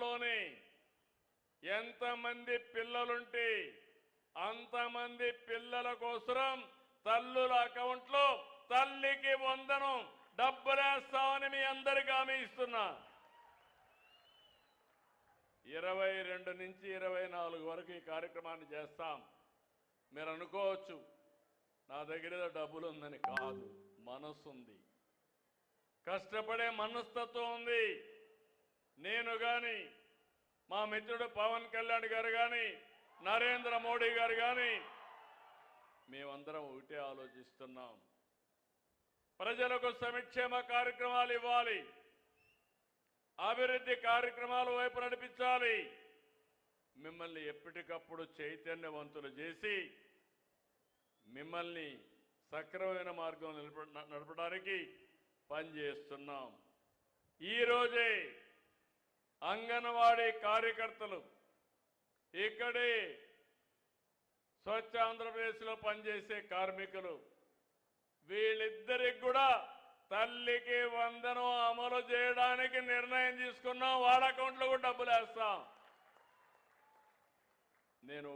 గ్రామాల్లోని ఎంతమంది పిల్లలుంటే అంతమంది పిల్లల కోసం తల్లుల అకౌంట్లో తల్లికి వందనం డబ్బులేస్తామని మీ అందరికీ హామీ ఇస్తున్నా. 22 నుంచి 24 వరకు ఈ కార్యక్రమాన్ని చేస్తాం. మీరు అనుకోవచ్చు నా దగ్గర డబ్బులు ఉందని. కాదు, మనసు ఉంది, కష్టపడే మనస్తత్వం ఉంది. నేను కానీ, మా మిత్రుడు పవన్ కళ్యాణ్ గారు కానీ, నరేంద్ర మోడీ గారు కానీ మేమందరం ఒకటే ఆలోచిస్తున్నాం. ప్రజలకు సంక్షేమ కార్యక్రమాలు ఇవ్వాలి, అభివృద్ధి కార్యక్రమాల వైపు నడిపించాలి. మిమ్మల్ని ఎప్పటికప్పుడు చైతన్యవంతులు చేసి మిమ్మల్ని సక్రమమైన మార్గం నడపడానికి పనిచేస్తున్నాం. ఈరోజే అంగన్వాడీ కార్యకర్తలు ఇక్కడే స్వచ్ఛ ఆంధ్రప్రదేశ్లో పనిచేసే కార్మికులు వీళ్ళిద్దరికి కూడా తల్లికి వందనం అమలు చేయడానికి నిర్ణయం తీసుకున్నాం. వాళ్ళ అకౌంట్లో కూడా డబ్బులు వేస్తాం. నేను